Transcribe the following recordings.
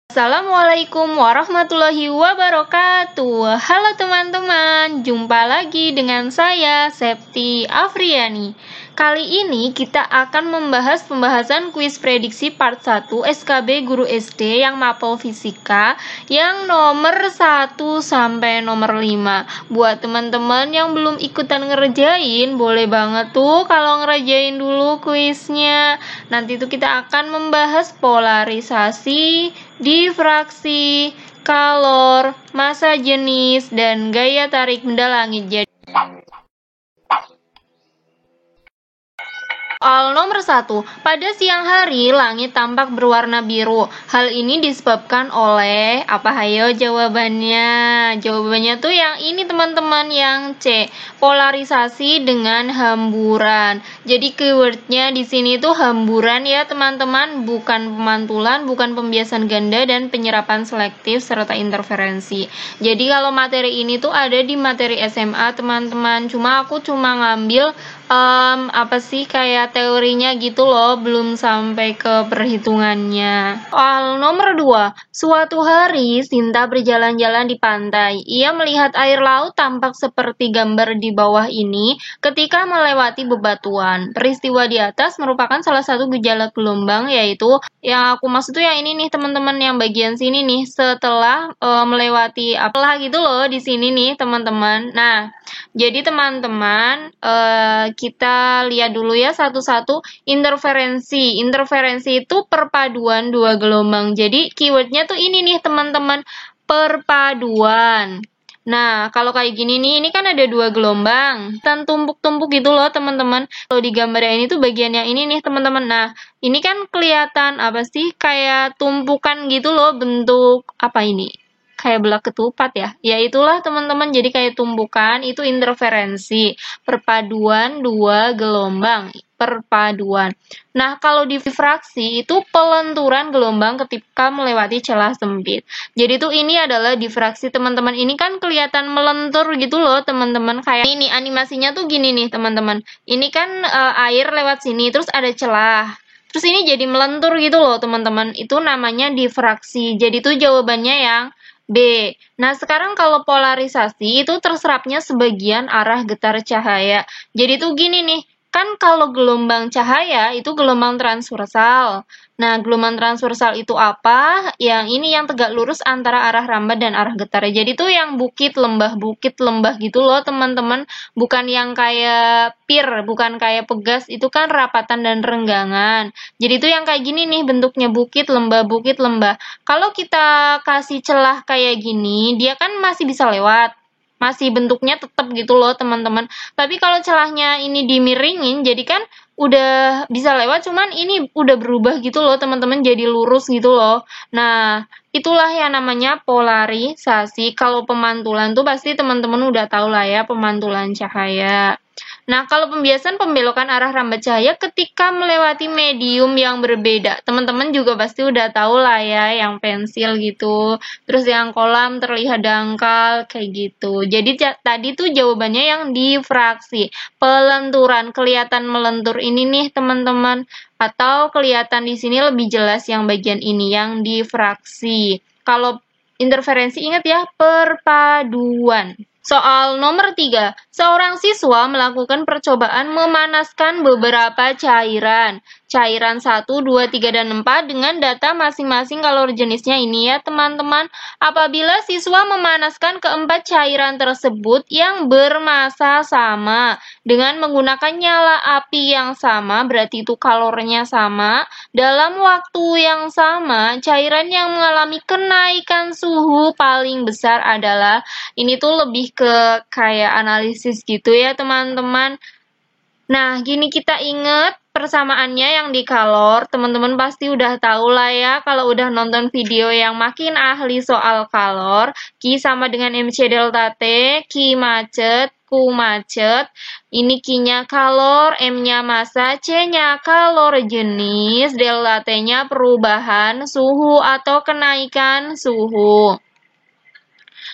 Assalamualaikum warahmatullahi wabarakatuh. Halo teman-teman, jumpa lagi dengan saya Septi Afriani. Kali ini kita akan membahas pembahasan kuis prediksi part 1 SKB Guru SD yang mapel fisika yang nomor 1 sampai nomor 5. Buat teman-teman yang belum ikutan ngerjain, boleh banget tuh kalau ngerjain dulu kuisnya. Nanti tuh kita akan membahas polarisasi, difraksi, kalor, massa jenis, dan gaya tarik benda langit. Soal nomor 1, pada siang hari langit tampak berwarna biru. Hal ini disebabkan oleh apa? Hayo jawabannya. Jawabannya tuh yang ini teman-teman, yang C, polarisasi dengan hamburan. Jadi keywordnya di sini tuh hamburan ya teman-teman, bukan pemantulan, bukan pembiasan ganda, dan penyerapan selektif serta interferensi. Jadi kalau materi ini tuh ada di materi SMA teman-teman. Cuma aku ngambil kayak teorinya gitu loh, belum sampai ke perhitungannya. Soal nomor 2, suatu hari Sinta berjalan-jalan di pantai. Ia melihat air laut tampak seperti gambar di bawah ini ketika melewati bebatuan. Peristiwa di atas merupakan salah satu gejala gelombang, yaitu yang aku maksud tuh yang ini nih teman-teman, yang bagian sini nih, setelah melewati apalah gitu loh di sini nih teman-teman. Nah, jadi teman-teman kita lihat dulu ya satu-satu. Interferensi. Interferensi itu perpaduan dua gelombang. Jadi keywordnya tuh ini nih teman-teman, perpaduan. Nah, kalau kayak gini nih, ini kan ada dua gelombang dan tumpuk-tumpuk gitu loh teman-teman. Kalau di gambar ini tuh bagian yang ini nih teman-teman. Nah, ini kan kelihatan apa sih, kayak tumpukan gitu loh, bentuk apa ini? Kayak belak ketupat ya. Ya itulah teman-teman, jadi kayak tumpukan, itu interferensi. Perpaduan dua gelombang, perpaduan. Nah, kalau difraksi itu pelenturan gelombang ketika melewati celah sempit. Jadi tuh ini adalah difraksi teman-teman. Ini kan kelihatan melentur gitu loh teman-teman. Kayak ini animasinya tuh gini nih teman-teman. Ini kan air lewat sini, terus ada celah. Terus ini jadi melentur gitu loh teman-teman. Itu namanya difraksi. Jadi tuh jawabannya yang B. Nah, sekarang kalau polarisasi itu terserapnya sebagian arah getar cahaya. Jadi tuh gini nih, kan kalau gelombang cahaya itu gelombang transversal. Nah, gelombang transversal itu apa? Yang ini yang tegak lurus antara arah rambat dan arah getar. Jadi tuh yang bukit lembah gitu loh teman-teman. Bukan yang kayak pir, bukan kayak pegas, itu kan rapatan dan renggangan. Jadi tuh yang kayak gini nih bentuknya, bukit lembah. Kalau kita kasih celah kayak gini, dia kan masih bisa lewat. Masih bentuknya tetap gitu loh teman-teman. Tapi kalau celahnya ini dimiringin, jadi kan udah bisa lewat, cuman ini udah berubah gitu loh teman-teman, jadi lurus gitu loh. Nah, itulah yang namanya polarisasi. Kalau pemantulan tuh pasti teman-teman udah tahu lah ya, pemantulan cahaya. Nah, kalau pembiasan pembelokan arah rambat cahaya ketika melewati medium yang berbeda. Teman-teman juga pasti udah tahu lah ya, yang pensil gitu. Terus yang kolam terlihat dangkal, kayak gitu. Jadi tadi tuh jawabannya yang difraksi. Pelenturan, kelihatan melentur ini nih teman-teman. Atau kelihatan di sini lebih jelas yang bagian ini, yang difraksi. Kalau interferensi ingat ya, perpaduan. Soal nomor 3, seorang siswa melakukan percobaan memanaskan beberapa cairan. Cairan 1, 2, 3, dan 4 dengan data masing-masing kalori jenisnya ini ya teman-teman. Apabila siswa memanaskan keempat cairan tersebut yang bermassa sama dengan menggunakan nyala api yang sama, berarti itu kalornya sama, dalam waktu yang sama, cairan yang mengalami kenaikan suhu paling besar adalah, ini tuh lebih ke kayak analisis gitu ya teman-teman. Nah, gini kita ingat persamaannya yang di kalor, teman-teman pasti udah tahu lah ya kalau udah nonton video yang makin ahli soal kalor. Q sama dengan MC delta T, Q macet, Q macet. Ini Q-nya kalor, M-nya massa, C-nya kalor jenis, delta T-nya perubahan suhu atau kenaikan suhu.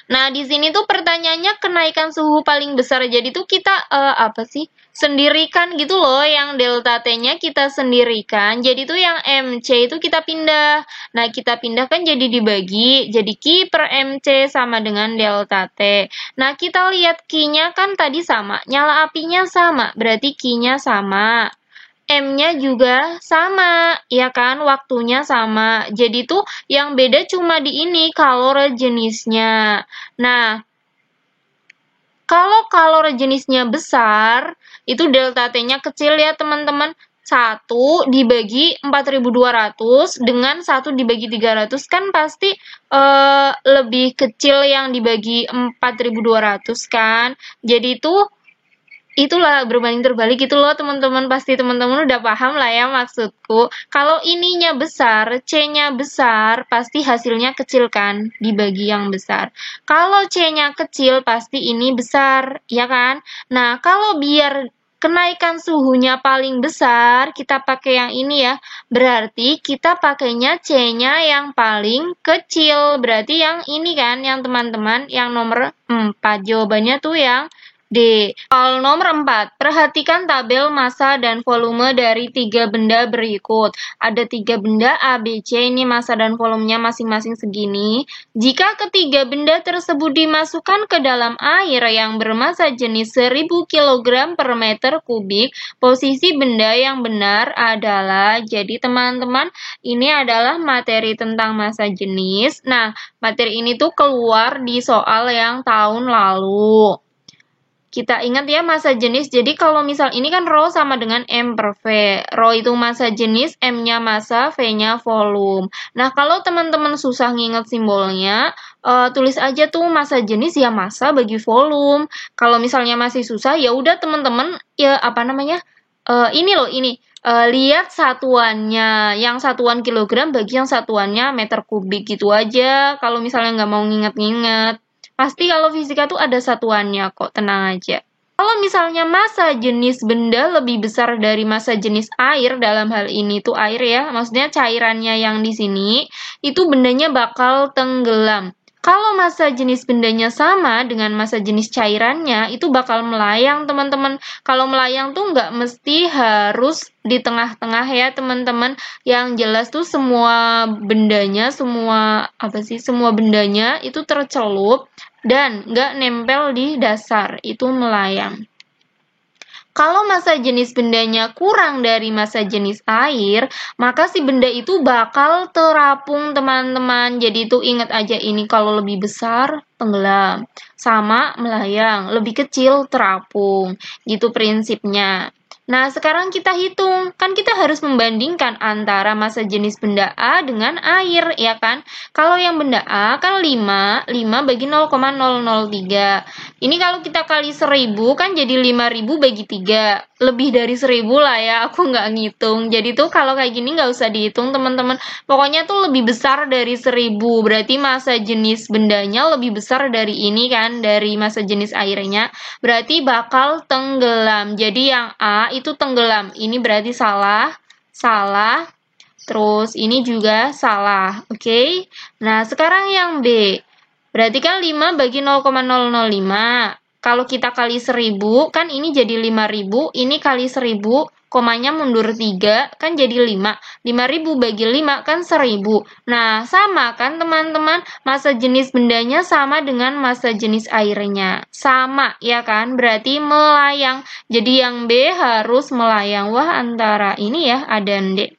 Nah, di sini tuh pertanyaannya kenaikan suhu paling besar. Jadi tuh kita apa sih? sendirikan gitu loh, yang delta T-nya kita sendirikan. Jadi tuh yang MC itu kita pindah. Nah, kita pindahkan jadi dibagi. Jadi Q per MC sama dengan delta T. Nah, kita lihat Q-nya kan tadi sama, nyala apinya sama, berarti Q-nya sama. M-nya juga sama, ya kan? Waktunya sama. Jadi tuh yang beda cuma di ini, kalori jenisnya. Nah, kalau kalori jenisnya besar, itu delta T-nya kecil ya teman-teman. 1 dibagi 4.200 dengan 1 dibagi 300 kan pasti lebih kecil yang dibagi 4.200 kan. Jadi itulah berbanding terbalik gitu loh teman-teman, pasti teman-teman udah paham lah ya maksudku. Kalau ininya besar, C-nya besar, pasti hasilnya kecil kan dibagi yang besar. Kalau C-nya kecil, pasti ini besar, ya kan? Nah, kalau biar kenaikan suhunya paling besar, kita pakai yang ini ya. Berarti kita pakainya C-nya yang paling kecil. Berarti yang ini kan, yang teman-teman, yang nomor 4. Jawabannya tuh yang D. Soal nomor 4. Perhatikan tabel massa dan volume dari 3 benda berikut. Ada 3 benda A, B, C. Ini massa dan volumenya masing-masing segini. Jika ketiga benda tersebut dimasukkan ke dalam air yang bermassa jenis 1000 kg per meter kubik, posisi benda yang benar adalah, jadi teman-teman, ini adalah materi tentang massa jenis. Nah, materi ini tuh keluar di soal yang tahun lalu. Kita ingat ya massa jenis, jadi kalau misal ini kan rho sama dengan M per V. Rho itu massa jenis, M-nya massa, V-nya volume. Nah, kalau teman-teman susah nginget simbolnya, tulis aja tuh massa jenis ya massa bagi volume. Kalau misalnya masih susah, ya udah teman-teman, ya apa namanya, ini loh, ini. Lihat satuannya, yang satuan kilogram bagi yang satuannya meter kubik gitu aja. Kalau misalnya nggak mau nginget-nginget. Pasti kalau fisika tuh ada satuannya kok, tenang aja. Kalau misalnya massa jenis benda lebih besar dari massa jenis air, dalam hal ini tuh air ya, maksudnya cairannya yang di sini, itu bendanya bakal tenggelam. Kalau massa jenis bendanya sama dengan massa jenis cairannya, itu bakal melayang, teman-teman. Kalau melayang tuh nggak mesti harus di tengah-tengah ya, teman-teman. Yang jelas tuh semua bendanya, semua bendanya itu tercelup dan nggak nempel di dasar, itu melayang. Kalau massa jenis bendanya kurang dari massa jenis air, maka si benda itu bakal terapung, teman-teman. Jadi itu ingat aja ini, kalau lebih besar tenggelam, sama melayang, lebih kecil terapung. Gitu prinsipnya. Nah, sekarang kita hitung. Kan kita harus membandingkan antara massa jenis benda A dengan air, ya kan? Kalau yang benda A kan 5 bagi 0,003. Ini kalau kita kali 1000 kan jadi 5000 bagi 3. Lebih dari 1000 lah ya, aku nggak ngitung. Jadi tuh kalau kayak gini nggak usah dihitung, teman-teman. Pokoknya tuh lebih besar dari 1000. Berarti massa jenis bendanya lebih besar dari ini kan, dari massa jenis airnya. Berarti bakal tenggelam. Jadi yang A itu tenggelam. Ini berarti salah. Terus ini juga salah. Oke? Nah, sekarang yang B. Berarti kan 5 bagi 0,005. Kalau kita kali 1000, kan ini jadi 5000. Ini kali 1000, komanya mundur 3, kan jadi 5. 5000 bagi 5 kan 1000. Nah, sama kan teman-teman? Massa jenis bendanya sama dengan massa jenis airnya. Sama, ya kan? Berarti melayang. Jadi yang B harus melayang. Wah, antara ini ya, A dan D.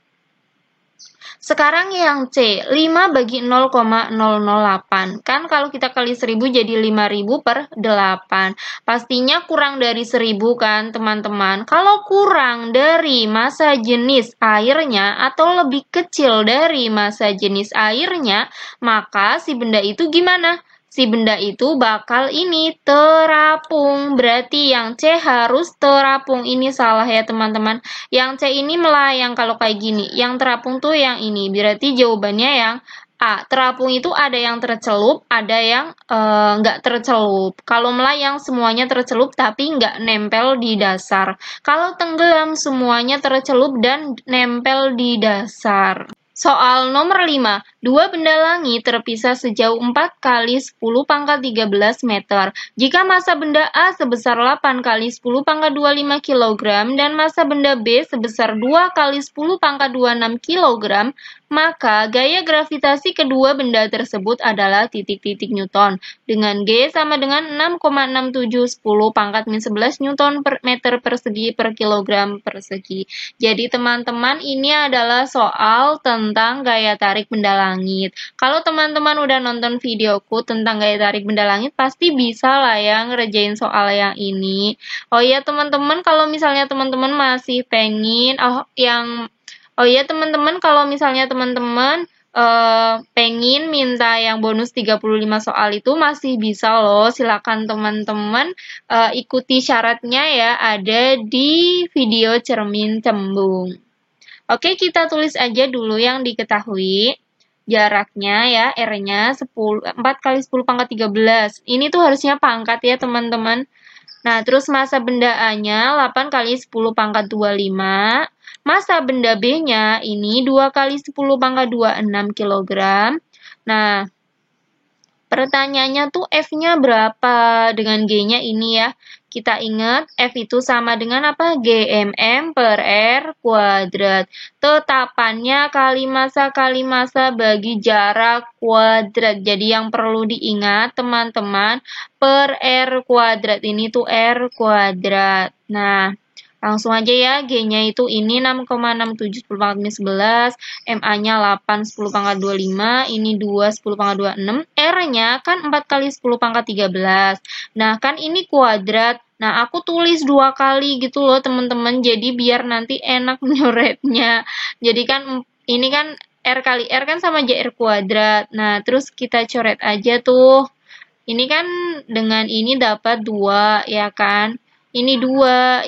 Sekarang yang C, 5 bagi 0,008. Kan kalau kita kali 1000 jadi 5000 per 8. Pastinya kurang dari 1000 kan teman-teman. Kalau kurang dari massa jenis airnya atau lebih kecil dari massa jenis airnya, maka si benda itu gimana? Si benda itu bakal ini terapung. Berarti yang C harus terapung. Ini salah ya teman-teman. Yang C ini melayang kalau kayak gini. Yang terapung tuh yang ini. Berarti jawabannya yang A. Terapung itu ada yang tercelup, ada yang nggak tercelup. Kalau melayang semuanya tercelup tapi nggak nempel di dasar. Kalau tenggelam semuanya tercelup dan nempel di dasar. Soal nomor 5. Dua benda langit terpisah sejauh 4 kali 10 pangkat 13 meter. Jika massa benda A sebesar 8 kali 10 pangkat 25 kg dan massa benda B sebesar 2 kali 10 pangkat 26 kg, maka gaya gravitasi kedua benda tersebut adalah titik-titik Newton dengan G sama dengan 6,6710 pangkat min 11 Newton per meter persegi per kilogram persegi. Jadi teman-teman, ini adalah soal tentang gaya tarik benda langit. Kalau teman-teman udah nonton videoku tentang gaya tarik benda langit, pasti bisa lah ya ngerjain soal yang ini. Oh iya teman-teman, kalau misalnya teman-teman masih pengen teman-teman, kalau misalnya teman-teman pengen minta yang bonus 35 soal itu masih bisa loh. Silakan teman-teman ikuti syaratnya ya, ada di video cermin cembung. Oke, kita tulis aja dulu yang diketahui. Jaraknya ya, R-nya 4 kali 10 pangkat 13. Ini tuh harusnya pangkat ya teman-teman. Nah, terus massa benda A-nya 8 kali 10 pangkat 25. Massa benda B-nya ini 2 kali 10 pangkat 26 kg. Nah, pertanyaannya tuh F-nya berapa dengan G-nya ini ya. Kita ingat F itu sama dengan apa? GMM per R kuadrat. Tetapannya kali massa bagi jarak kuadrat. Jadi yang perlu diingat teman-teman, per R kuadrat ini tuh R kuadrat. Nah, langsung aja ya, G-nya itu ini 6,67 10 pangkat min 11, MA-nya 8 10 pangkat 25, ini 2 10 pangkat 26, R-nya kan 4 kali 10 pangkat 13. Nah, kan ini kuadrat. Nah, aku tulis 2 kali gitu loh teman-teman, jadi biar nanti enak nyoretnya. Jadi kan ini kan R kali R kan sama aja R kuadrat. Nah, terus kita coret aja tuh. Ini kan dengan ini dapat 2 ya kan. Ini 2,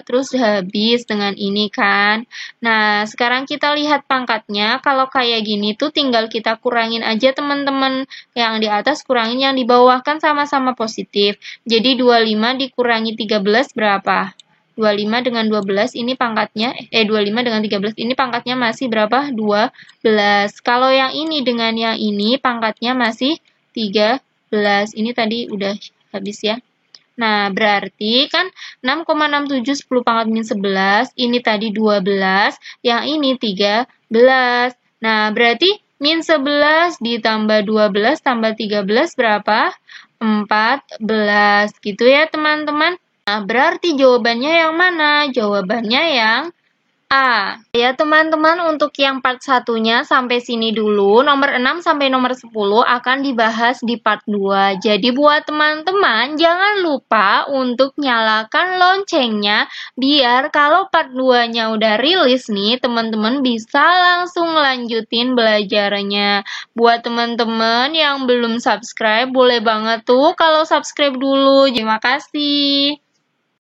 terus habis dengan ini kan. Nah, sekarang kita lihat pangkatnya. Kalau kayak gini tuh tinggal kita kurangin aja teman-teman. Yang di atas kurangin yang di bawah, kan sama-sama positif. Jadi 25 dikurangi 13 berapa? 25 dengan 12 ini pangkatnya, 25 dengan 13 ini pangkatnya masih berapa? 12. Kalau yang ini dengan yang ini pangkatnya masih 13. Ini tadi udah habis ya. Nah, berarti kan 6,67 10 pangkat min 11, ini tadi 12, yang ini 13. Nah, berarti min 11 ditambah 12 tambah 13 berapa? 14. Gitu ya, teman-teman. Nah, berarti jawabannya yang mana? Jawabannya yang A. Ya teman-teman, untuk yang part 1-nya sampai sini dulu. Nomor 6 sampai nomor 10 akan dibahas di part 2. Jadi buat teman-teman jangan lupa untuk nyalakan loncengnya biar kalau part 2-nya udah rilis nih, teman-teman bisa langsung lanjutin belajarnya. Buat teman-teman yang belum subscribe, boleh banget tuh kalau subscribe dulu. Terima kasih.